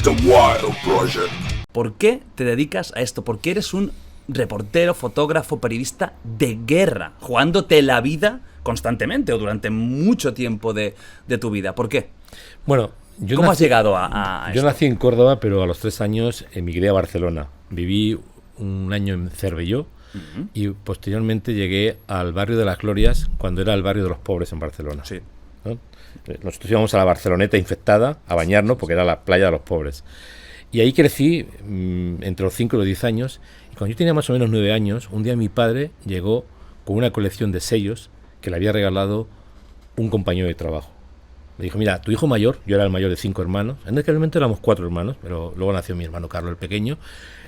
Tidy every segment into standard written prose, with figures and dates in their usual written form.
The Wild Project. ¿Por qué te dedicas a esto? ¿Por qué eres un reportero, fotógrafo, periodista de guerra, jugándote la vida constantemente o durante mucho tiempo de tu vida? ¿Por qué? Bueno, ¿Cómo has llegado a Yo esto? nací en Córdoba, pero a los 3 años emigré a Barcelona. Viví un año en Cervelló y posteriormente llegué al barrio de las Glorias, cuando era el barrio de los pobres en Barcelona. Sí. ¿No? Nosotros íbamos a la Barceloneta infectada a bañarnos porque era la playa de los pobres. Y ahí crecí entre los 5 y los 10 años. Y cuando yo tenía más o menos 9 años, un día mi padre llegó con una colección de sellos que le había regalado un compañero de trabajo. Le dijo, mira, tu hijo mayor, yo era el mayor de 5 hermanos, en aquel momento éramos 4 hermanos, pero luego nació mi hermano Carlos el pequeño,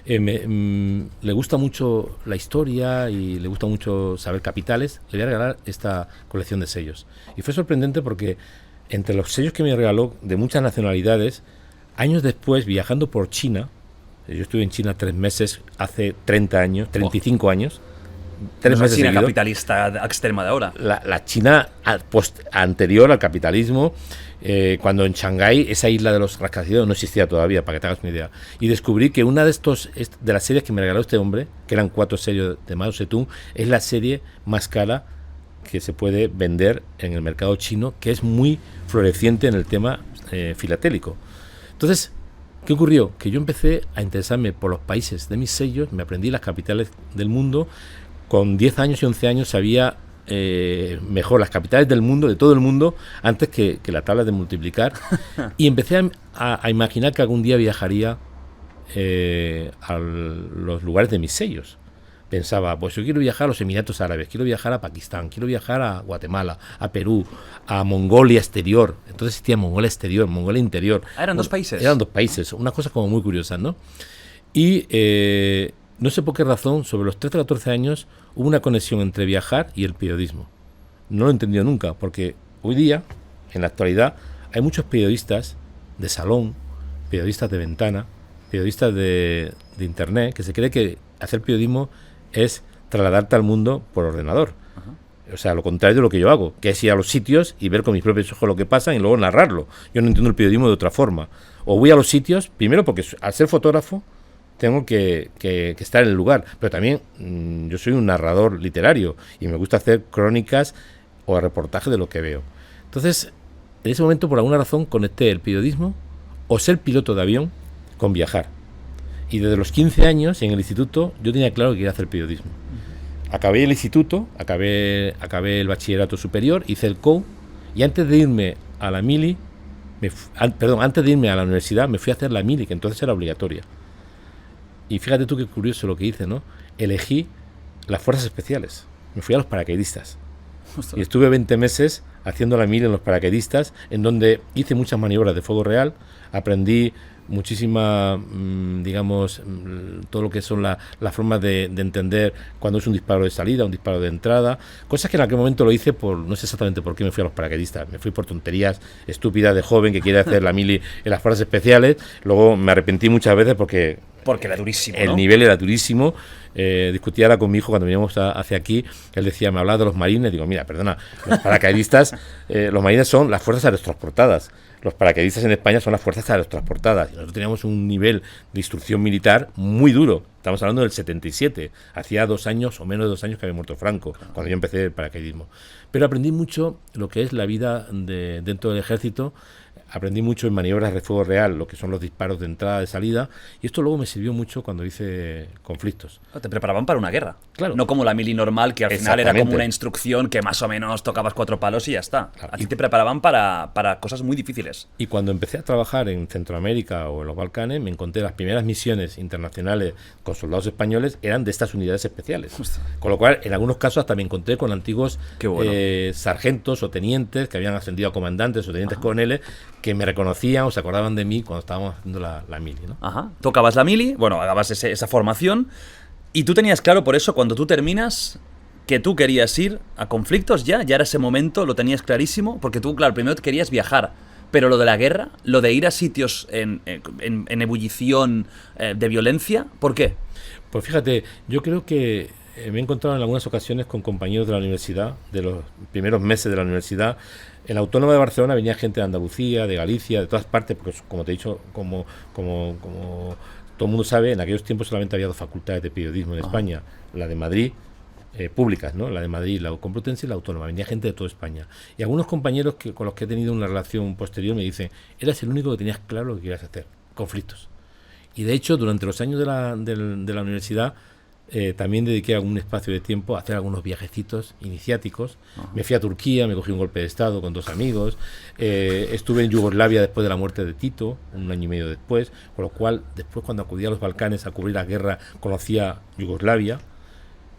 le gusta mucho la historia y le gusta mucho saber capitales, le voy a regalar esta colección de sellos. Y fue sorprendente porque entre los sellos que me regaló de muchas nacionalidades, años después, viajando por China, yo estuve en China 3 meses, hace 30 años, 35 años, 3 meses China seguidos. capitalista extrema de ahora. La China anterior al capitalismo, cuando en Shanghái, esa isla de los rascacielos no existía todavía, para que te hagas una idea. Y descubrí que una de las series que me regaló este hombre, que eran 4 series de Mao Zedong, es la serie más cara que se puede vender en el mercado chino, que es muy floreciente en el tema filatélico. Entonces, ¿qué ocurrió? Que yo empecé a interesarme por los países de mis sellos, me aprendí las capitales del mundo. Con 10 años y 11 años sabía mejor las capitales del mundo, de todo el mundo, antes que la tabla de multiplicar. Y empecé a imaginar que algún día viajaría a los lugares de mis sellos. Pensaba, pues yo quiero viajar a los Emiratos Árabes, quiero viajar a Pakistán, quiero viajar a Guatemala, a Perú, a Mongolia exterior. Entonces existía Mongolia exterior, Mongolia interior. ¿Eran 2 países? Eran 2 países, unas cosas como muy curiosas, ¿no? Y no sé por qué razón, sobre los 13 o 14 años, hubo una conexión entre viajar y el periodismo. No lo he entendido nunca, porque hoy día, en la actualidad, hay muchos periodistas de salón, periodistas de ventana, periodistas de internet, que se cree que hacer periodismo es trasladarte al mundo por ordenador. O sea, lo contrario de lo que yo hago, que es ir a los sitios y ver con mis propios ojos lo que pasa y luego narrarlo. Yo no entiendo el periodismo de otra forma. O voy a los sitios, primero porque al ser fotógrafo, tengo que estar en el lugar, pero también yo soy un narrador literario y me gusta hacer crónicas o reportajes de lo que veo. Entonces, en ese momento, por alguna razón, conecté el periodismo o ser piloto de avión con viajar. Y desde los 15 años, en el instituto, yo tenía claro que quería hacer periodismo. Acabé el instituto, acabé el bachillerato superior, hice el COU, y antes de irme a la mili, antes de irme a la universidad, me fui a hacer la mili, que entonces era obligatoria. Y fíjate tú qué curioso lo que hice, ¿no? Elegí las fuerzas especiales. Me fui a los paracaidistas. Y estuve 20 meses haciendo la mili en los paracaidistas, en donde hice muchas maniobras de fuego real, aprendí muchísima, digamos, todo lo que son las formas de entender cuando es un disparo de salida, un disparo de entrada, cosas que en aquel momento lo hice no sé exactamente por qué me fui a los paracaidistas, me fui por tonterías estúpidas de joven que quiere hacer la mili en las fuerzas especiales. Luego me arrepentí muchas veces porque era durísimo, el ¿no? nivel era durísimo. Discutía ahora con mi hijo cuando veníamos hacia aquí, él decía, me hablaba de los marines, digo, mira, perdona, los paracaidistas, los marines son las fuerzas aerotransportadas. Los paracaidistas en España son las fuerzas aerotransportadas. Nosotros teníamos un nivel de instrucción militar muy duro. Estamos hablando del 77. Hacía 2 años o menos de 2 años que había muerto Franco, cuando yo empecé el paracaidismo. Pero aprendí mucho lo que es la vida dentro del ejército. Aprendí mucho en maniobras de fuego real, lo que son los disparos de entrada, de salida, y esto luego me sirvió mucho cuando hice conflictos. Te preparaban para una guerra. Claro. No como la mili normal, que al final era como Exactamente. una instrucción que más o menos tocabas 4 palos y ya está. Claro. A ti te preparaban para cosas muy difíciles. Y cuando empecé a trabajar en Centroamérica o en los Balcanes, me encontré las primeras misiones internacionales con soldados españoles eran de estas unidades especiales. Con lo cual, en algunos casos hasta me encontré con antiguos Qué bueno. sargentos o tenientes que habían ascendido a comandantes o tenientes coroneles que me reconocían o se acordaban de mí cuando estábamos haciendo la mili, ¿no? Ajá. Tú acabas la mili, bueno, acabas esa formación, y tú tenías claro por eso, cuando tú terminas, que tú querías ir a conflictos ya era ese momento, lo tenías clarísimo, porque tú, claro, primero querías viajar, pero lo de la guerra, lo de ir a sitios en ebullición de violencia, ¿por qué? Pues fíjate, yo creo que me he encontrado en algunas ocasiones con compañeros de la universidad, de los primeros meses de la universidad. En la Autónoma de Barcelona venía gente de Andalucía, de Galicia, de todas partes, porque como te he dicho, como todo el mundo sabe, en aquellos tiempos solamente había 2 facultades de periodismo en España, la de Madrid, públicas, ¿no? La de Madrid, la Complutense y la Autónoma. Venía gente de toda España. Y algunos compañeros con los que he tenido una relación posterior me dicen, eras el único que tenías claro lo que querías hacer, conflictos. Y de hecho, durante los años de la universidad, también dediqué algún espacio de tiempo a hacer algunos viajecitos iniciáticos. Me fui a Turquía, me cogí un golpe de estado con 2 amigos, estuve en Yugoslavia después de la muerte de Tito, un año y medio después, con lo cual después, cuando acudí a los Balcanes a cubrir la guerra, conocía Yugoslavia.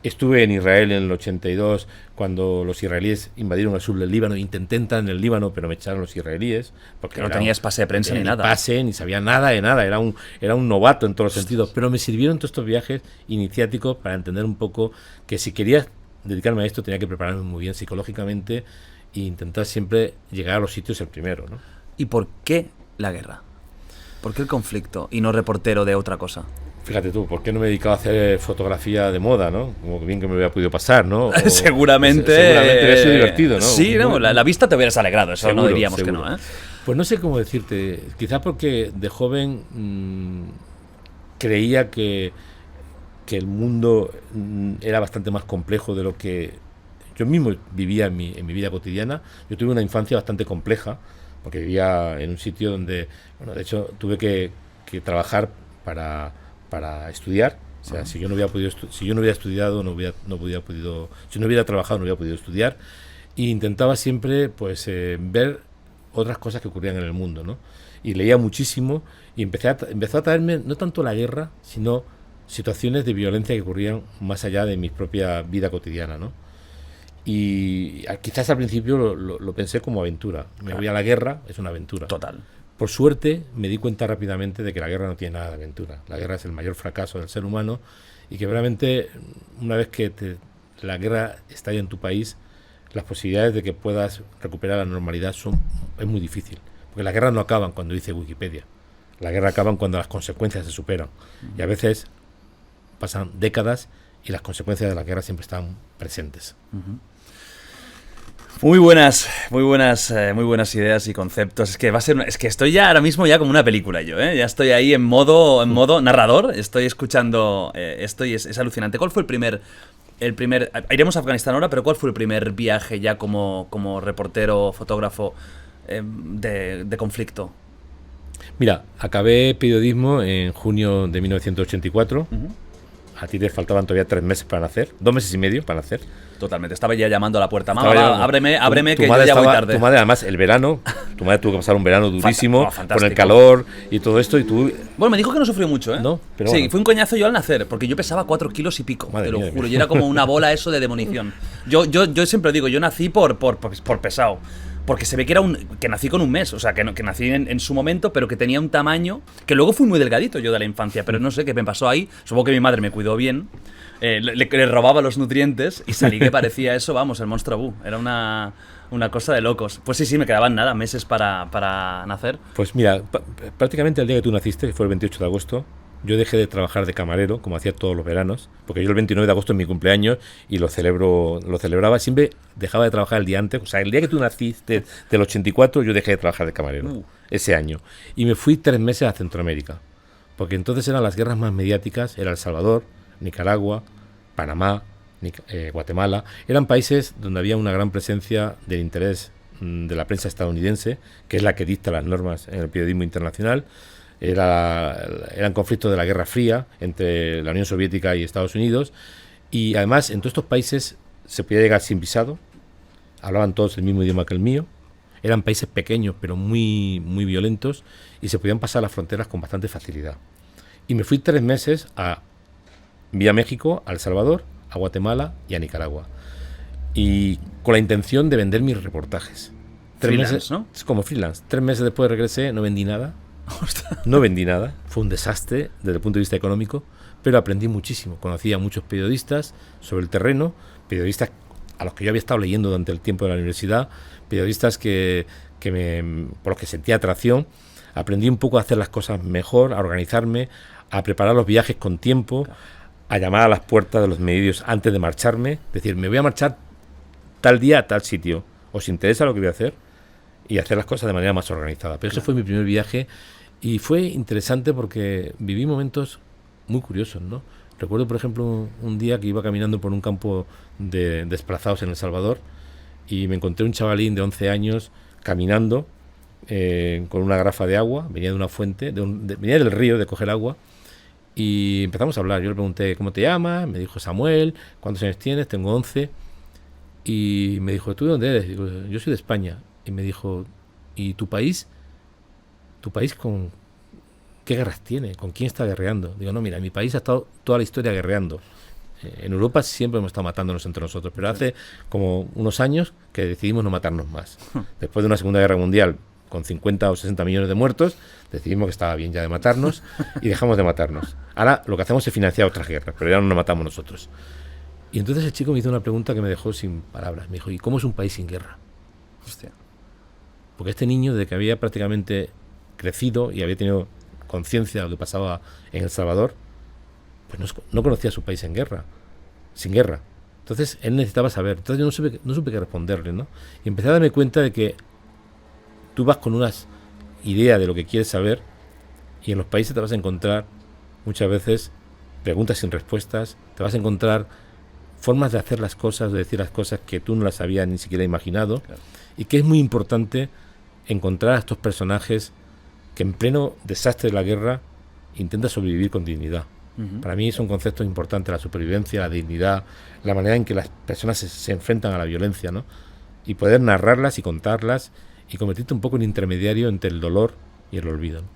Estuve en Israel en el 82 cuando los israelíes invadieron el sur del Líbano. Intenté entrar en el Líbano, pero me echaron los israelíes. Porque no tenías pase de prensa ni nada. Pase, ni sabía nada de nada. Era un novato en todos los sentidos. Pero me sirvieron todos estos viajes iniciáticos para entender un poco que si quería dedicarme a esto tenía que prepararme muy bien psicológicamente e intentar siempre llegar a los sitios el primero, ¿no? ¿Y por qué la guerra? ¿Por qué el conflicto y no reportero de otra cosa? Fíjate tú, ¿por qué no me he dedicado a hacer fotografía de moda, no? Como bien que me hubiera podido pasar, ¿no? Seguramente hubiera sido divertido, ¿no? Sí, no, la vista te hubieras alegrado, eso seguro, no diríamos seguro. Que no, ¿eh? Pues no sé cómo decirte, quizás porque de joven creía que el mundo era bastante más complejo de lo que yo mismo vivía en mi vida cotidiana. Yo tuve una infancia bastante compleja, porque vivía en un sitio donde, bueno, de hecho tuve que trabajar para estudiar. O sea, si yo no hubiera estudiado, si no hubiera trabajado, no hubiera podido estudiar. E intentaba siempre, pues, ver otras cosas que ocurrían en el mundo, ¿no? Y leía muchísimo y empezó a traerme no tanto la guerra, sino situaciones de violencia que ocurrían más allá de mi propia vida cotidiana, ¿no? Y quizás al principio lo pensé como aventura. Me voy a la guerra, es una aventura. Total. Por suerte me di cuenta rápidamente de que la guerra no tiene nada de aventura. La guerra es el mayor fracaso del ser humano y que realmente una vez que la guerra estalla en tu país, las posibilidades de que puedas recuperar la normalidad es muy difícil. Porque las guerras no acaban cuando dice Wikipedia. Las guerras acaban cuando las consecuencias se superan. Y a veces pasan décadas y las consecuencias de la guerra siempre están presentes. Muy buenas ideas y conceptos. Es que estoy ya ahora mismo ya como una película yo, ¿eh? Ya estoy ahí en modo narrador. Estoy escuchando. Es alucinante. ¿Cuál fue el primer? Iremos a Afganistán ahora, pero ¿cuál fue el primer viaje ya como reportero, fotógrafo de conflicto? Mira, acabé periodismo en junio de 1984. A ti te faltaban todavía 3 meses para nacer, 2 meses y medio para nacer. Totalmente, estaba ya llamando a la puerta. Mamá, ábreme que yo ya voy tarde. Tu madre, además, el verano, tu madre tuvo que pasar un verano durísimo, con el calor y todo esto, y tú... Bueno, me dijo que no sufrió mucho, ¿eh? No, pero sí, bueno. Fue un coñazo yo al nacer, porque yo pesaba 4 kilos y pico, Madre te lo mía, juro, y era como una bola eso de demolición. Yo siempre digo, yo nací por pesado. Porque se ve que nací con un mes, o sea, que nací en su momento, pero que tenía un tamaño, que luego fui muy delgadito yo de la infancia, pero no sé qué me pasó ahí. Supongo que mi madre me cuidó bien, le robaba los nutrientes y salí que parecía eso, vamos, el monstruo Bu. Era una cosa de locos. Pues sí, me quedaban nada, meses para nacer. Pues mira, prácticamente el día que tú naciste, que fue el 28 de agosto, yo dejé de trabajar de camarero, como hacía todos los veranos, porque yo el 29 de agosto es mi cumpleaños y lo celebraba, siempre dejaba de trabajar el día antes, o sea, el día que tú naciste del 84 yo dejé de trabajar de camarero, ese año, y me fui 3 meses a Centroamérica, porque entonces eran las guerras más mediáticas, era El Salvador, Nicaragua, Panamá, Guatemala, eran países donde había una gran presencia del interés de la prensa estadounidense, que es la que dicta las normas en el periodismo internacional. Eran conflictos de la Guerra Fría entre la Unión Soviética y Estados Unidos, y además en todos estos países se podía llegar sin visado, hablaban todos el mismo idioma que el mío, eran países pequeños pero muy, muy violentos y se podían pasar las fronteras con bastante facilidad. Y me fui 3 meses vía México, a El Salvador, a Guatemala y a Nicaragua, y con la intención de vender mis reportajes. 3 meses, ¿no? Como freelance. 3 meses después regresé, no vendí nada. No vendí nada, fue un desastre desde el punto de vista económico, pero aprendí muchísimo. Conocí a muchos periodistas sobre el terreno, periodistas a los que yo había estado leyendo durante el tiempo de la universidad, periodistas por los que sentía atracción. Aprendí un poco a hacer las cosas mejor, a organizarme, a preparar los viajes con tiempo, a llamar a las puertas de los medios antes de marcharme, decir, me voy a marchar tal día a tal sitio, ¿os interesa lo que voy a hacer? Y hacer las cosas de manera más organizada. Pero ese fue mi primer viaje y fue interesante porque viví momentos muy curiosos, ¿no? Recuerdo, por ejemplo, un día que iba caminando por un campo de desplazados en El Salvador y me encontré un chavalín de 11 años caminando con una garrafa de agua, venía de una fuente, venía del río de coger agua y empezamos a hablar. Yo le pregunté, ¿cómo te llamas? Me dijo, Samuel. ¿Cuántos años tienes? Tengo 11. Y me dijo, ¿tú de dónde eres? Digo, yo soy de España. Y me dijo, ¿y tu país? ¿Tu país con qué guerras tiene? ¿Con quién está guerreando? Digo, no, mira, mi país ha estado toda la historia guerreando. En Europa siempre hemos estado matándonos entre nosotros, pero hace como unos años que decidimos no matarnos más. Después de una Segunda Guerra Mundial con 50 o 60 millones de muertos, decidimos que estaba bien ya de matarnos y dejamos de matarnos. Ahora lo que hacemos es financiar otras guerras, pero ya no nos matamos nosotros. Y entonces el chico me hizo una pregunta que me dejó sin palabras. Me dijo, ¿y cómo es un país sin guerra? Hostia. Porque este niño, desde que había prácticamente crecido y había tenido conciencia de lo que pasaba en El Salvador, pues no conocía su país en guerra, sin guerra. Entonces él necesitaba saber. Entonces yo no supe qué responderle, ¿no? Y empecé a darme cuenta de que tú vas con unas ideas de lo que quieres saber y en los países te vas a encontrar muchas veces preguntas sin respuestas, te vas a encontrar formas de hacer las cosas, de decir las cosas que tú no las habías ni siquiera imaginado. Claro. Y que es muy importante encontrar a estos personajes que en pleno desastre de la guerra intentan sobrevivir con dignidad. Para mí son conceptos importantes, la supervivencia, la dignidad, la manera en que las personas se enfrentan a la violencia, ¿no? Y poder narrarlas y contarlas y convertirte un poco en intermediario entre el dolor y el olvido, ¿no?